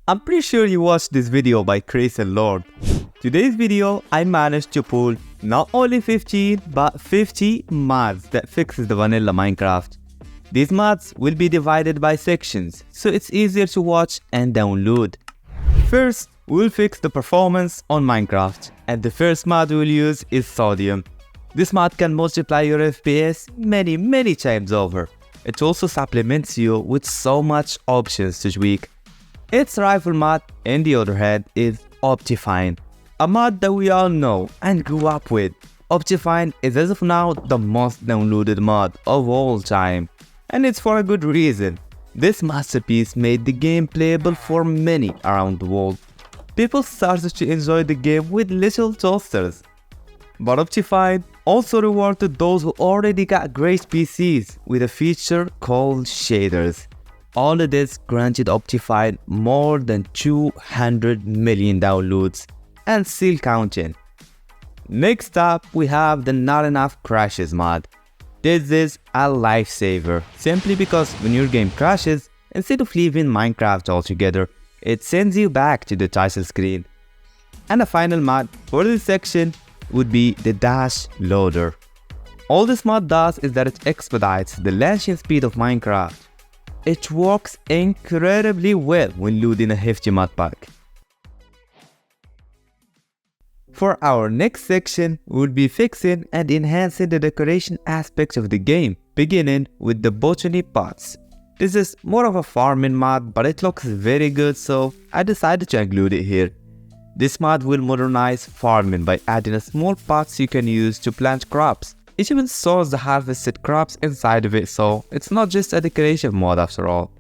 I'm pretty sure you watched this video by KleeSlabs. Today's video, I managed to pull not only 15 but 50 mods that fixes the vanilla Minecraft. These mods will be divided by sections, so it's easier to watch and download. First, we'll fix the performance on Minecraft, and the first mod we'll use is Sodium. This mod can multiply your FPS many times over. It also supplements you with so much options to tweak. Its rival mod, on the other hand, is Optifine, a mod that we all know and grew up with. Optifine is as of now the most downloaded mod of all time, and it's for a good reason. This masterpiece made the game playable for many around the world. People started to enjoy the game with little toasters. But Optifine also rewarded those who already got great PCs with a feature called shaders. All of this granted Optifine more than 200 million downloads and still counting. Next up, we have the Not Enough Crashes mod. This is a lifesaver simply because when your game crashes, instead of leaving Minecraft altogether, it sends you back to the title screen. And the final mod for this section would be the DashLoader. All this mod does is that it expedites the launching speed of Minecraft. It works incredibly well when loading a hefty mod pack. For our next section, we'll be fixing and enhancing the decoration aspect of the game, beginning with the Botany Pots. This is more of a farming mod, but it looks very good, so I decided to include it here. This mod will modernize farming by adding a small pots you can use to plant crops. It even stores the harvested crops inside of it, so it's not just a decoration mod after all.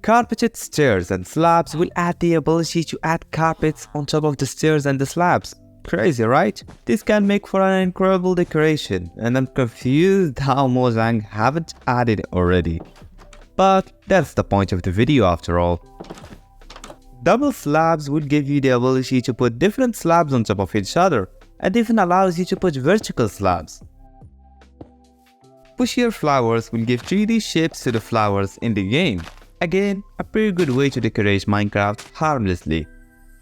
Carpeted stairs and slabs will add the ability to add carpets on top of the stairs and the slabs. Crazy, right? This can make for an incredible decoration, and I'm confused how Mojang haven't added it already. But that's the point of the video after all. Double slabs will give you the ability to put different slabs on top of each other, and even allows you to put vertical slabs. Bushier Flowers will give 3D shapes to the flowers in the game. Again, a pretty good way to decorate Minecraft harmlessly.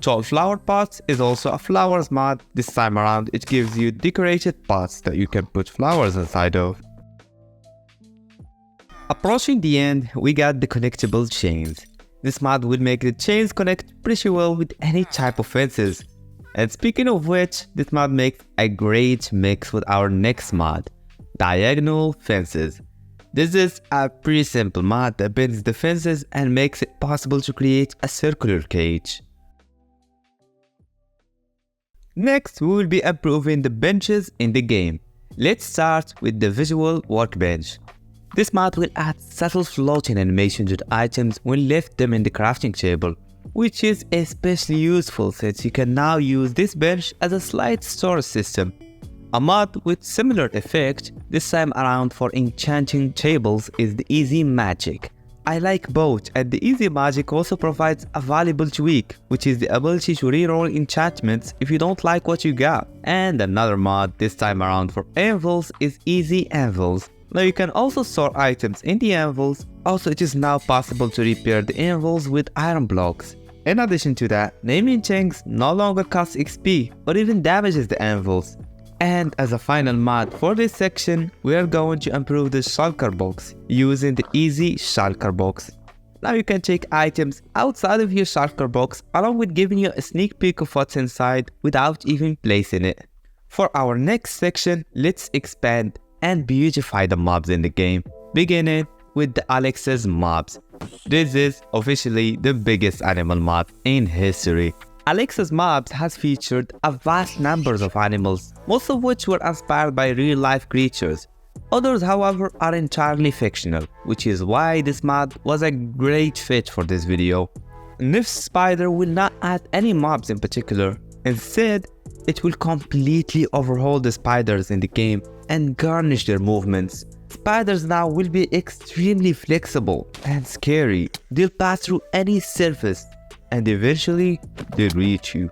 Tall Flower Pots is also a flowers mod. This time around, it gives you decorated pots that you can put flowers inside of. Approaching the end, we got the connectable chains. This mod will make the chains connect pretty well with any type of fences. And speaking of which, this mod makes a great mix with our next mod, diagonal fences. This is a pretty simple mod that bends the fences and makes it possible to create a circular cage. Next, we will be improving the benches in the game. Let's start with the visual workbench. This mod will add subtle floating animation to the items when left them in the crafting table, which is especially useful since you can now use this bench as a slide storage system. A mod with similar effect, this time around for enchanting tables, is the Easy Magic. I like both, and the Easy Magic also provides a valuable tweak, which is the ability to reroll enchantments if you don't like what you got. And another mod this time around for Anvils is Easy Anvils. Now you can also store items in the anvils. Also, it is now possible to repair the anvils with iron blocks. In addition to that, naming things no longer costs XP or even damages the anvils. And as a final mod for this section, we are going to improve the ShulkerBox using the Easy ShulkerBox. Now you can take items outside of your ShulkerBox along with giving you a sneak peek of what's inside without even placing it. For our next section, let's expand and beautify the mobs in the game, beginning with the Alex's mobs. This is officially the biggest animal mob in history. Alex's mobs has featured a vast numbers of animals, most of which were inspired by real-life creatures. Others, however, are entirely fictional, which is why this mod was a great fit for this video. Nif's spider will not add any mobs in particular. Instead, it will completely overhaul the spiders in the game and garnish their movements. Spiders now will be extremely flexible and scary. They'll pass through any surface and eventually they'll reach you.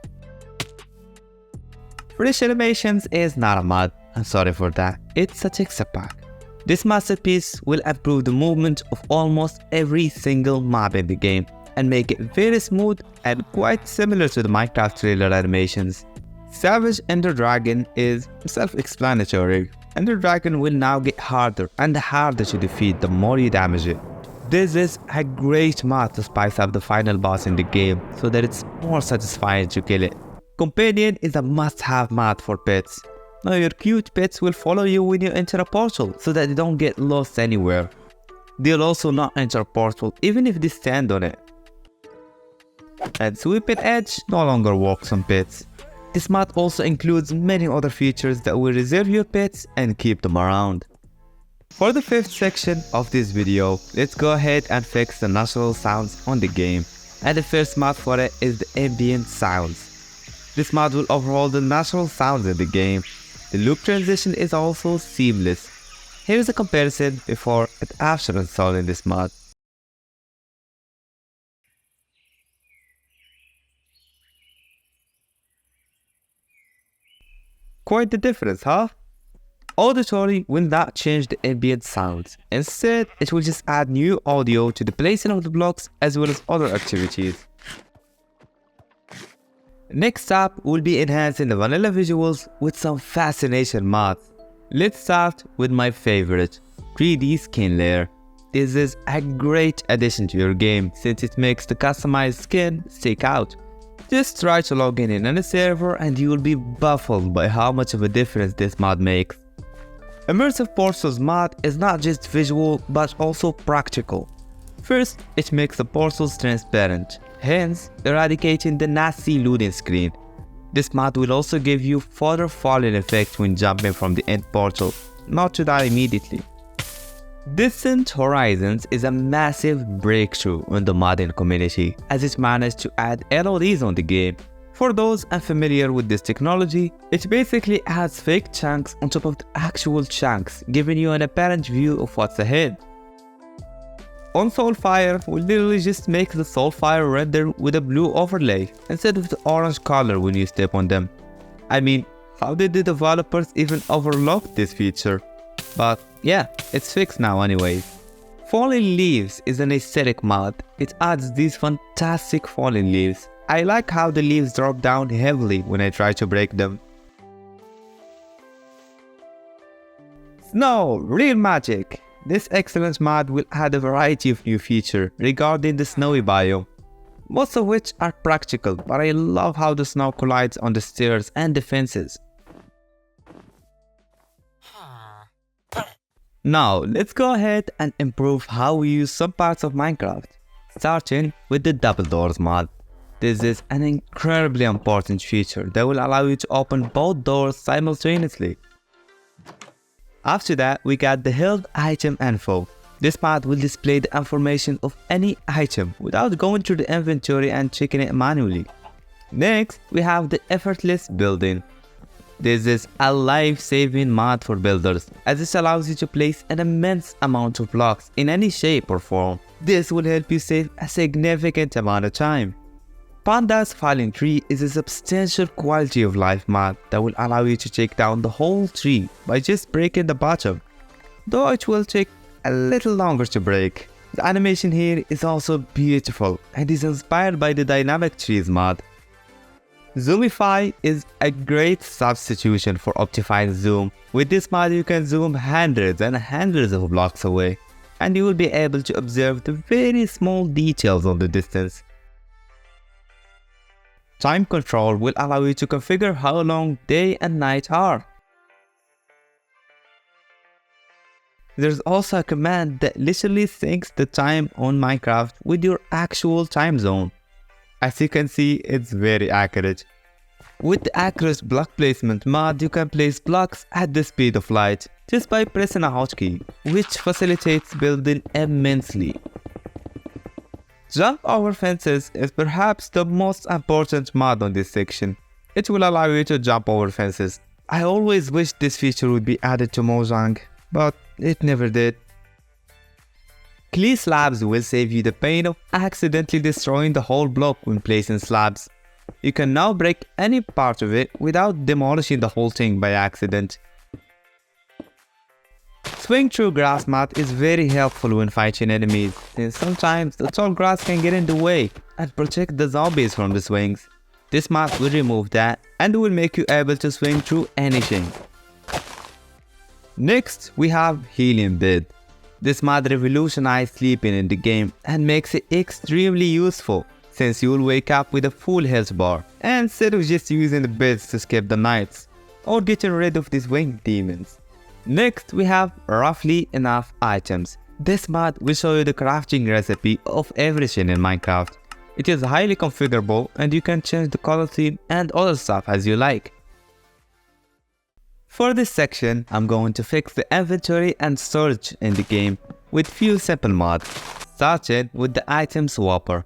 Fresh Animations is not a mod, I'm sorry for that, it's a texture pack. This masterpiece will improve the movement of almost every single mob in the game. and make it very smooth and quite similar to the Minecraft trailer animations. Savage EnderDragon is self-explanatory. EnderDragon will now get harder and harder to defeat the more you damage it. This is a great mod to spice up the final boss in the game so that it's more satisfying to kill it. Companion is a must-have mod for pets. Now your cute pets will follow you when you enter a portal so that they don't get lost anywhere. They'll also not enter a portal even if they stand on it. And Sweeping Edge no longer works on pets. This mod also includes many other features that will reserve your pets and keep them around. For the fifth section of this video, let's go ahead and fix the natural sounds on the game. And the first mod for it is the Ambient Sounds. This mod will overhaul the natural sounds in the game. The loop transition is also seamless. Here is a comparison before and after installing this mod. Quite the difference, huh? Auditory will not change the ambient sounds. Instead, it will just add new audio to the placing of the blocks as well as other activities. Next up, we'll be enhancing the vanilla visuals with some fascination mods. Let's start with my favorite, 3D skin layer. This is a great addition to your game since it makes the customized skin stick out. Just try to log in any server and you will be baffled by how much of a difference this mod makes. Immersive Portals mod is not just visual but also practical. First, it makes the portals transparent, hence eradicating the nasty loading screen. This mod will also give you further falling effect when jumping from the end portal, not to die immediately. Distant Horizons is a massive breakthrough in the modding community as it managed to add LODs on the game. For those unfamiliar with this technology, it basically adds fake chunks on top of the actual chunks, giving you an apparent view of what's ahead. On Soulfire, we literally just make the Soulfire render with a blue overlay instead of the orange color when you step on them. I mean, how did the developers even overlook this feature? But yeah, it's fixed now anyways. Falling Leaves is an aesthetic mod. It adds these fantastic falling leaves. I like how the leaves drop down heavily when I try to break them. Snow, real magic. This excellent mod will add a variety of new features regarding the snowy biome, most of which are practical, but I love how the snow collides on the stairs and the fences. Now, let's go ahead and improve how we use some parts of Minecraft, starting with the double doors mod. This is an incredibly important feature that will allow you to open both doors simultaneously. After that, we got the held item info. This mod will display the information of any item without going through the inventory and checking it manually. Next, we have the Effortless Building. This is a life-saving mod for builders, as this allows you to place an immense amount of blocks in any shape or form. This will help you save a significant amount of time. Panda's Falling Tree is a substantial quality of life mod that will allow you to take down the whole tree by just breaking the bottom, though it will take a little longer to break. The animation here is also beautiful and is inspired by the Dynamic Trees mod. Zoomify is a great substitution for Optifine zoom. With this mod you can zoom hundreds and hundreds of blocks away, and you will be able to observe the very small details of the distance. Time control will allow you to configure how long day and night are. There's also a command that literally syncs the time on Minecraft with your actual time zone. As you can see, it's very accurate. With the accurate block placement mod, you can place blocks at the speed of light just by pressing a hotkey, which facilitates building immensely. Jump over fences is perhaps the most important mod on this section. It will allow you to jump over fences. I always wished this feature would be added to Mojang, but it never did. KleeSlabs will save you the pain of accidentally destroying the whole block when placing slabs. You can now break any part of it without demolishing the whole thing by accident. Swing through grass mat is very helpful when fighting enemies, since sometimes the tall grass can get in the way and protect the zombies from the swings. This mat will remove that and will make you able to swing through anything. Next, we have Helium Bed. This mat revolutionized sleeping in the game and makes it extremely useful, since you will wake up with a full health bar instead of just using the beds to skip the nights or getting rid of these winged demons. Next, we have Roughly Enough Items. This mat will show you the crafting recipe of everything in Minecraft. It is highly configurable and you can change the color theme and other stuff as you like. For this section, I'm going to fix the inventory and storage in the game with few simple mods, starting with the item swapper.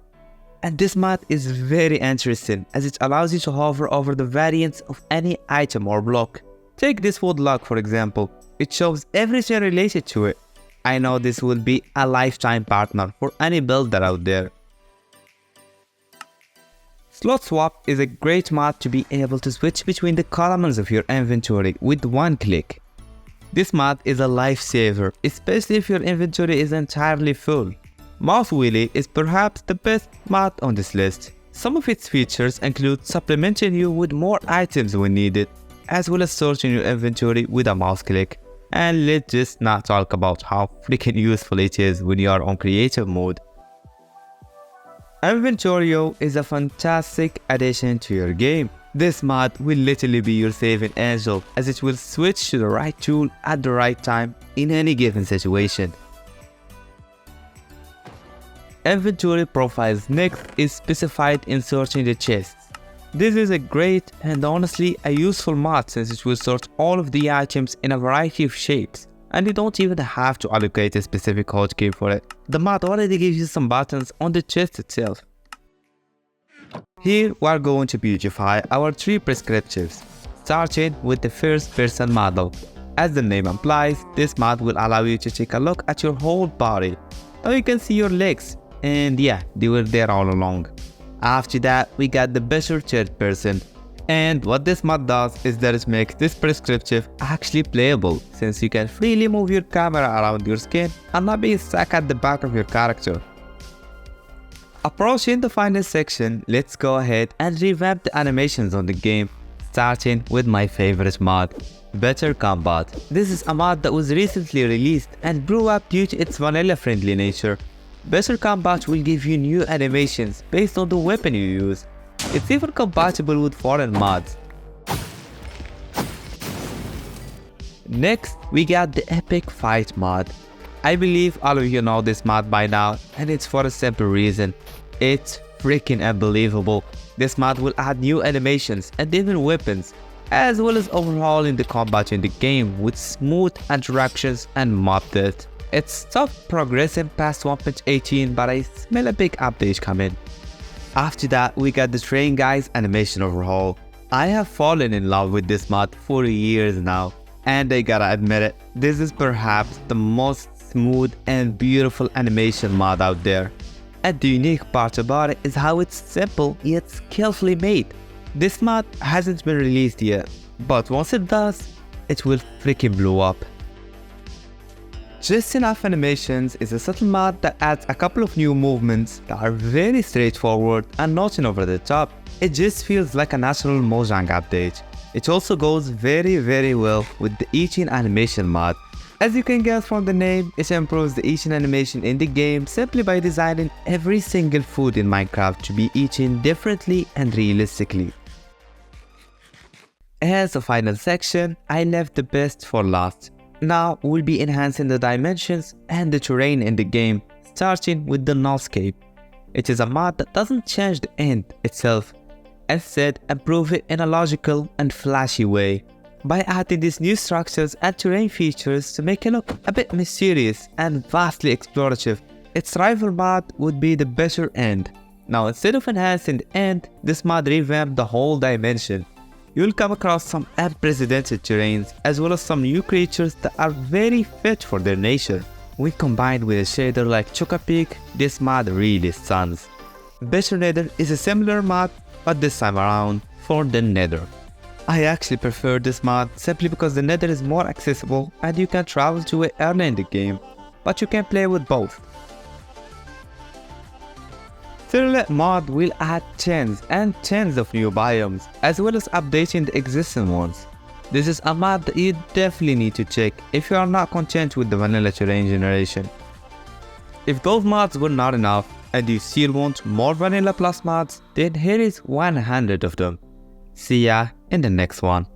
And this mod is very interesting as it allows you to hover over the variants of any item or block. Take this wood log for example, it shows everything related to it. I know this will be a lifetime partner for any builder out there. Slot Swap is a great mod to be able to switch between the columns of your inventory with one click. This mod is a lifesaver, especially if your inventory is entirely full. Mouse Wheelie is perhaps the best mod on this list. Some of its features include supplementing you with more items when needed, as well as sorting your inventory with a mouse click. And let's just not talk about how freaking useful it is when you are on creative mode. Inventorio is a fantastic addition to your game. This mod will literally be your saving angel as it will switch to the right tool at the right time in any given situation. Inventory profiles next is specified in sorting the chests. This is a great and honestly a useful mod since it will sort all of the items in a variety of shapes and you don't even have to allocate a specific hotkey for it. The mod already gives you some buttons on the chest itself. Here we are going to beautify our 3 prescriptives, starting with the first person model. As the name implies, this mod will allow you to take a look at your whole body. Now you can see your legs, and yeah, they were there all along. After that, we got the Bushier third person. And what this mod does is that it makes this prescriptive actually playable, since you can freely move your camera around your skin and not be stuck at the back of your character. Approaching the final section, let's go ahead and revamp the animations on the game, starting with my favorite mod, Better Combat. This is a mod that was recently released and blew up due to its vanilla-friendly nature. Better Combat will give you new animations based on the weapon you use. It's even compatible with foreign mods. Next, we got the Epic Fight mod. I believe all of you know this mod by now, and it's for a simple reason. It's freaking unbelievable. This mod will add new animations and even weapons, as well as overhauling the combat in the game with smooth interactions and mob death. It's stopped progressing past 1.18, but I smell a big update coming. After that, we got the Train Guys animation overhaul. I have fallen in love with this mod for years now, and I gotta admit it, this is perhaps the most smooth and beautiful animation mod out there. And the unique part about it is how it's simple yet skillfully made. This mod hasn't been released yet, but once it does, it will freaking blow up. Just Enough Animations is a subtle mod that adds a couple of new movements that are very straightforward and nothing over the top. It just feels like a natural Mojang update. It also goes very well with the eating animation mod. As you can guess from the name, it improves the eating animation in the game simply by designing every single food in Minecraft to be eaten differently and realistically. As a final section, I left the best for last. Now we'll be enhancing the dimensions and the terrain in the game, starting with the Nullscape. It is a mod that doesn't change the end itself, instead improve it in a logical and flashy way, by adding these new structures and terrain features to make it look a bit mysterious and vastly explorative. Its rival mod would be the Better End. Now instead of enhancing the end, this mod revamped the whole dimension. You'll come across some unprecedented terrains as well as some new creatures that are very fit for their nature. When combined with a shader like Chocopeak, this mod really stuns. Better Nether is a similar mod, but this time around for the Nether. I actually prefer this mod simply because the Nether is more accessible and you can travel to it early in the game, but you can play with both. Third mod will add tens and tens of new biomes, as well as updating the existing ones. This is a mod that you definitely need to check if you are not content with the vanilla terrain generation. If those mods were not enough and you still want more vanilla plus mods, then here is 100 of them. See ya in the next one.